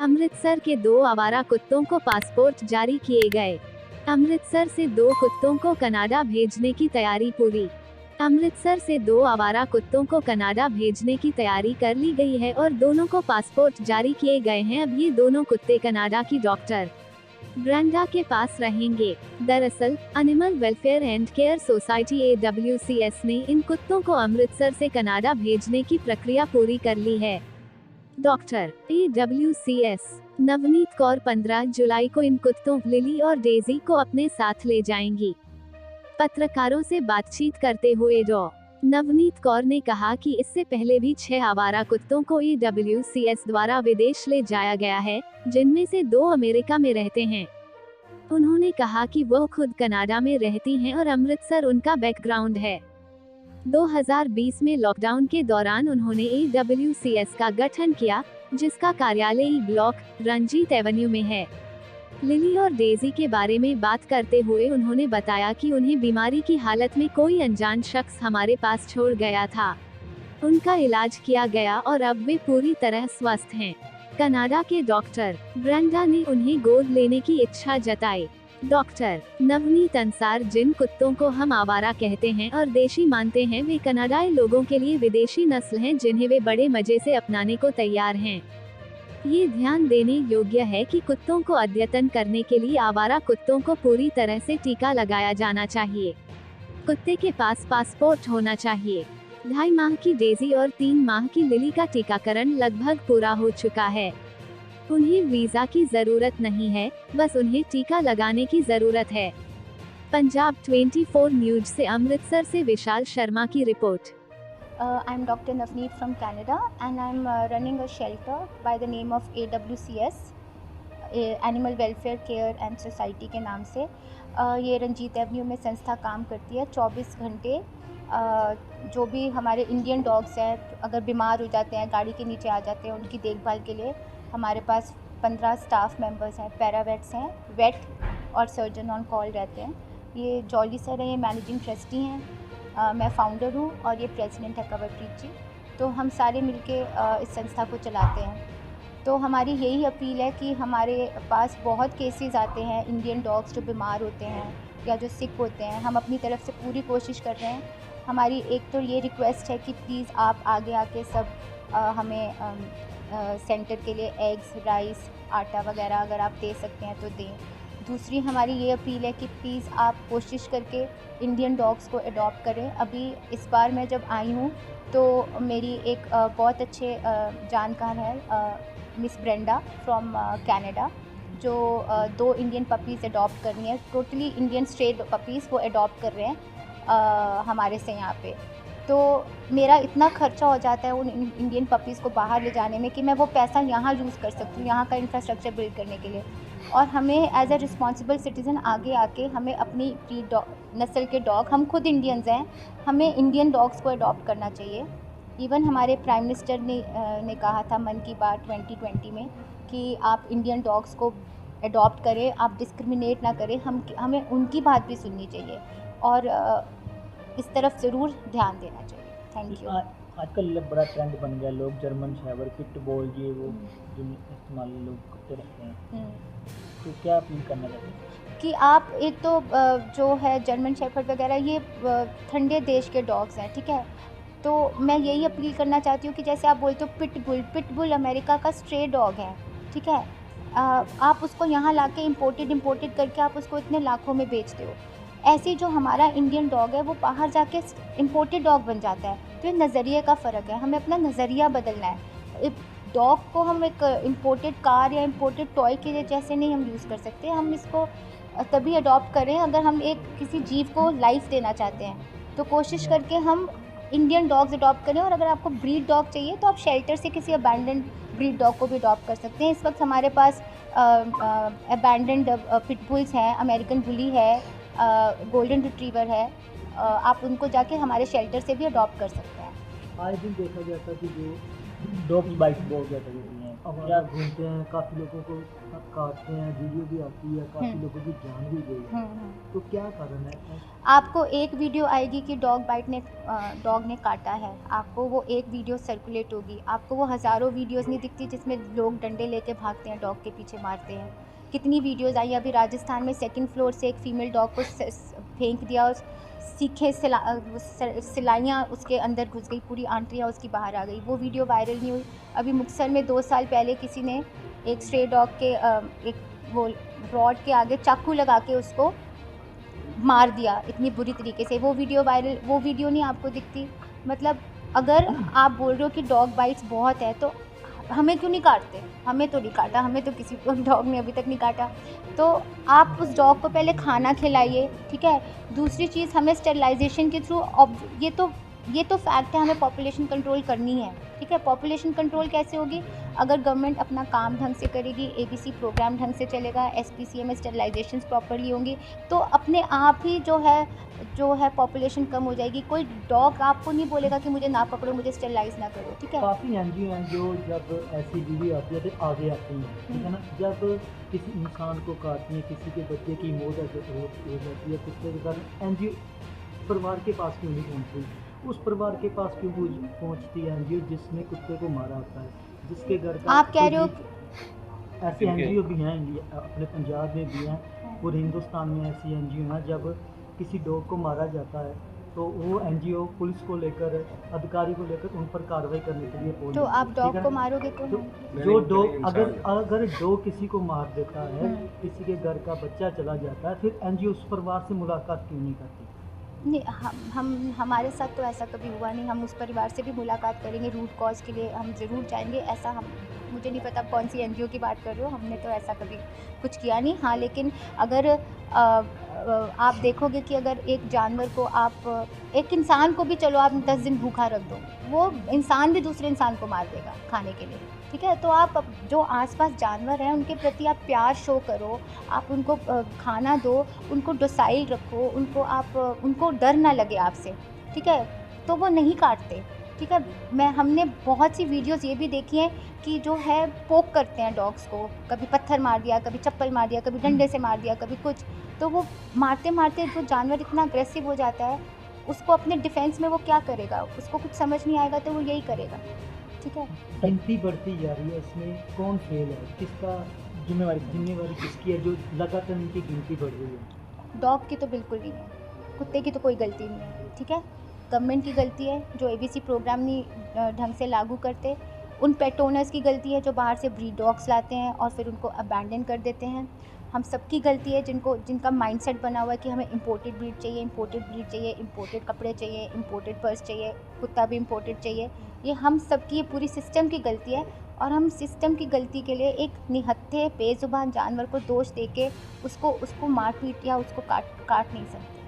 अमृतसर के 2 आवारा कुत्तों को पासपोर्ट जारी किए गए। अमृतसर से 2 कुत्तों को कनाडा भेजने की तैयारी पूरी। अमृतसर से 2 आवारा कुत्तों को कनाडा भेजने की तैयारी कर ली गई है और दोनों को पासपोर्ट जारी किए गए हैं। अब ये दोनों कुत्ते कनाडा की डॉक्टर ब्रेंडा के पास रहेंगे। दरअसल animal welfare and care society AWCS ने इन कुत्तों को अमृतसर से कनाडा भेजने की प्रक्रिया पूरी कर ली है। डॉक्टर AWCS नवनीत कौर 15 जुलाई को इन कुत्तों लिली और डेजी को अपने साथ ले जाएंगी। पत्रकारों से बातचीत करते हुए डॉ. नवनीत कौर ने कहा कि इससे पहले भी 6 आवारा कुत्तों को AWCS द्वारा विदेश ले जाया गया है, जिनमें से 2 अमेरिका में रहते हैं। उन्होंने कहा कि वो खुद कनाडा में रहती हैं और अमृतसर उनका बैकग्राउंड है। 2020 में लॉकडाउन के दौरान उन्होंने AWCS का गठन किया, जिसका कार्यालय ई ब्लॉक, रंजीत एवेन्यू में है। लिली और डेजी के बारे में बात करते हुए उन्होंने बताया कि उन्हें बीमारी की हालत में कोई अनजान शख्स हमारे पास छोड़ गया था। उनका इलाज किया गया और अब वे पूरी तरह स्वस्थ हैं। कनाडा के डॉक्टर ब्रेंडा ने उन्हें गोद लेने की इच्छा जताई। डॉक्टर नवनीत अंसार जिन कुत्तों को हम आवारा कहते हैं और देशी मानते हैं, वे कनाडाई लोगों के लिए विदेशी नस्ल हैं जिन्हें वे बड़े मजे से अपनाने को तैयार हैं। ये ध्यान देने योग्य है कि कुत्तों को अद्यतन करने के लिए आवारा कुत्तों को पूरी तरह से टीका लगाया जाना चाहिए। कुत्ते के पास पासपोर्ट होना चाहिए। 2.5 माह की डेजी और 3 माह की लिली का टीकाकरण लगभग पूरा हो चुका है। उन्हें वीजा की जरूरत नहीं है, बस उन्हें टीका लगाने की जरूरत है। पंजाब 24 न्यूज से अमृतसर से विशाल शर्मा की report. I'm Dr. Navneet from Canada and I'm running a shelter by the name of AWCS, Animal Welfare Care and Society के नाम से। ये रंजीत एवेन्यू में संस्था काम करती है 24 घंटे। जो भी हमारे इंडियन डॉग्स हैं, अगर बीमार हो जाते हैं, गाड़ी के नीचे आ जाते हैं, उनकी देखभाल के लिए हमारे पास 15 स्टाफ मेंबर्स हैं, पैरावेट्स हैं, वेट और सर्जन ऑन कॉल रहते हैं। ये जॉली सर हैं, ये मैनेजिंग ट्रस्टी हैं। मैं फाउंडर हूँ और ये प्रेसिडेंट है कंवरप्रीत जी। तो हम सारे मिलके इस संस्था को चलाते हैं। तो हमारी यही अपील है कि हमारे पास बहुत केसेस आते हैं इंडियन डॉग्स जो बीमार होते हैं या जो सिक होते हैं। हम अपनी तरफ से पूरी कोशिश कर रहे हैं। हमारी एक तो ये रिक्वेस्ट है कि प्लीज़ आप आगे आके सब हमें सेंटर के लिए एग्स, राइस, आटा वगैरह अगर आप दे सकते हैं तो दें। दूसरी हमारी ये अपील है कि प्लीज़ आप कोशिश करके इंडियन डॉग्स को अडॉप्ट करें। अभी इस बार मैं जब आई हूँ तो मेरी एक बहुत अच्छे जानकार है मिस ब्रेंडा फ्रॉम कनाडा, जो 2 इंडियन पपीज़ अडॉप्ट कर रही हैं। टोटली इंडियन स्ट्रेट पपीज़ वो अडॉप्ट कर रहे हैं हमारे से यहाँ पे। तो मेरा इतना खर्चा हो जाता है उन इंडियन पपीज़ को बाहर ले जाने में कि मैं वो पैसा यहाँ यूज़ कर सकती हूँ, यहाँ का इंफ्रास्ट्रक्चर बिल्ड करने के लिए। और हमें एज अ रिस्पॉन्सिबल सिटीज़न आगे आके हमें अपनी नस्ल के डॉग, हम खुद इंडियंस हैं, हमें इंडियन डॉग्स को अडॉप्ट करना चाहिए। इवन हमारे प्राइम मिनिस्टर ने कहा था मन की बात 2020 में कि आप इंडियन डॉग्स को अडॉप्ट करें, आप डिस्क्रिमिनेट ना करें। हमें उनकी बात भी सुननी चाहिए और इस तरफ ज़रूर ध्यान देना चाहिए। Thank you. आजकल बड़ा ट्रेंड बन गया, लोग जर्मन शेफर्ड, पिटबुल, ये वो जो इस्तेमाल लोग करते रहते हैं। तो क्या अपील करना चाहते हैं कि आप एक तो जो है जर्मन शेफर्ड वगैरह, ये ठंडे देश के डॉग्स हैं, ठीक है। तो मैं यही अपील करना चाहती हूँ कि जैसे आप बोलते हो पिटबुल अमेरिका का स्ट्रे डॉग है, ठीक है। आप उसको यहाँ लाके इम्पोर्टेड करके आप उसको इतने लाखों में बेचते हो। ऐसे जो हमारा इंडियन डॉग है वो बाहर जाके इम्पोर्टेड डॉग बन जाता है। तो ये नज़रिए का फ़र्क है, हमें अपना नज़रिया बदलना है। डॉग को हम एक इम्पोर्टेड कार या इम्पोर्टेड टॉय के जैसे नहीं हम यूज़ कर सकते। हम इसको तभी अडॉप्ट करें अगर हम एक किसी जीव को लाइफ देना चाहते हैं। तो कोशिश करके हम इंडियन डॉग्स अडॉप्ट करें। और अगर आपको ब्रीड डॉग चाहिए तो आप शेल्टर से किसी अबैंडन्ड ब्रीड डॉग को भी अडॉप्ट कर सकते हैं। इस वक्त हमारे पास अबैंडन्ड पिटबुल्स हैं, अमेरिकन बुली है, गोल्डन रिट्रीवर है। आप उनको जाके हमारे शेल्टर से भी अडॉप्ट कर सकते हैं। आज दिन देखा जाता कि जो डॉग्स बाइट बहुत ज़्यादा होती हैं, अब क्या घूमते हैं, काफ़ी लोगों को काटते हैं, वीडियो भी आती है, काफ़ी हम्म। लोगों की जान भी गई है। तो क्या कारण है? आपको एक वीडियो आएगी कि डॉग ने काटा है, आपको वो एक वीडियो सर्कुलेट होगी, आपको वो हज़ारों वीडियोस नहीं दिखती जिसमें लोग डंडे लेके भागते हैं, डॉग के पीछे मारते हैं। कितनी वीडियोस आई, अभी राजस्थान में सेकंड फ्लोर से एक फीमेल डॉग को फेंक दिया और सीखे सिलाइयाँ उसके अंदर घुस गई, पूरी आंटियाँ उसकी बाहर आ गई, वो वीडियो वायरल नहीं हुई। अभी मुक्तसर में 2 साल पहले किसी ने एक स्ट्रे डॉग के एक वो रॉड के आगे चाकू लगा के उसको मार दिया इतनी बुरी तरीके से, वो वीडियो वायरल, वो वीडियो नहीं आपको दिखती। मतलब अगर आप बोल रहे हो कि डॉग बाइट्स बहुत है तो हमें क्यों नहीं काटते? हमें तो नहीं काटा, हमें तो किसी को डॉग ने अभी तक नहीं काटा। तो आप उस डॉग को पहले खाना खिलाइए, ठीक है? दूसरी चीज़, हमें स्टेरिलाइज़ेशन के थ्रू ये तो फैक्ट है, हमें पॉपुलेशन कंट्रोल करनी है, ठीक है? पॉपुलेशन कंट्रोल कैसे होगी? अगर गवर्नमेंट अपना काम ढंग से करेगी, एबीसी प्रोग्राम ढंग से चलेगा, एसपीसीए में स्टेरिलाइजेशंस प्रॉपर्ली होंगी, तो अपने आप ही जो है पॉपुलेशन कम हो जाएगी। कोई डॉग आपको नहीं बोलेगा कि मुझे ना पकड़ो, मुझे स्टेरिलाइज़ ना करो, ठीक है? काफ़ी एनजीओ हैं जो जब ऐसी वीडियो आती है तो आगे आती हैं, ठीक है ना? जब किसी इंसान को काटती है, किसी के बच्चे की मौत हो जाती है, कुत्ते के साथ एनजीओ परिवार के पास क्यों नहीं पहुंचती? उस परिवार के पास क्यों पहुंचती है एनजीओ जिसने कुत्ते को मारा होता है, जिसके घर का आप कह रहे हो ऐसे एनजीओ भी हैं अपने पंजाब में भी हैं, पूरे हिंदुस्तान में ऐसी एनजीओ हैं। जब किसी डॉग को मारा जाता है तो वो एनजीओ पुलिस को लेकर, अधिकारी को लेकर उन पर कार्रवाई करने के लिए पहुंच तो जाती है, आप ठीक डॉग है को ना? मारोगे तो तो नहीं। जो डॉग अगर डॉग किसी को मार देता है, हम्म। किसी के घर का बच्चा चला जाता है, फिर एनजीओ उस परिवार से मुलाकात क्यों नहीं करती? नहीं, हम हमारे साथ तो ऐसा कभी हुआ नहीं। हम उस परिवार से भी मुलाकात करेंगे, रूट कॉज़ के लिए हम ज़रूर जाएँगे। ऐसा हम मुझे नहीं पता आप कौन सी एनजीओ की बात कर रहे हो, हमने तो ऐसा कभी कुछ किया नहीं। हाँ, लेकिन अगर आप देखोगे कि अगर एक जानवर को एक इंसान को भी चलो आप 10 दिन भूखा रख दो, वो इंसान भी दूसरे इंसान को मार देगा खाने के लिए, ठीक है? तो आप जो आस-पास जानवर हैं उनके प्रति आप प्यार शो करो, आप उनको खाना दो, उनको डोसाइल रखो, उनको डर ना लगे आपसे, ठीक है? तो वो नहीं काटते, ठीक है? हमने बहुत सी वीडियोज़ ये भी देखी हैं कि जो है पोक करते हैं डॉग्स को, कभी पत्थर मार दिया, कभी चप्पल मार दिया, कभी डंडे से मार दिया, कभी कुछ। तो वो मारते-मारते जो जानवर इतना अग्रेसिव हो जाता है, उसको अपने डिफेंस में वो क्या करेगा? उसको कुछ समझ नहीं आएगा तो वो यही करेगा, ठीक है? गिनती बढ़ती जा रही है, इसमें कौन फेल है? किसका जिम्मेवारी किसकी है जो लगातार इनकी गिनती बढ़ रही है? डॉग की तो बिल्कुल भी नहीं है, कुत्ते की तो कोई गलती नहीं है, ठीक है? गवर्नमेंट की गलती है जो एबीसी प्रोग्राम नहीं ढंग से लागू करते, उन पेट ओनर्स की गलती है जो बाहर से ब्रीड डॉग्स लाते हैं और फिर उनको अबैंडन कर देते हैं। हम सबकी गलती है जिनका माइंडसेट बना हुआ है कि हमें इम्पोर्टेड ब्रीड चाहिए, इम्पोर्टेड कपड़े चाहिए, इम्पोर्टेड पर्स चाहिए, कुत्ता भी इम्पोर्टेड चाहिए। ये हम सबकी, ये पूरी सिस्टम की गलती है और हम सिस्टम की गलती के लिए एक निहत्थे बेज़ुबान जानवर को दोष देके उसको मार पीट या उसको काट नहीं सकते।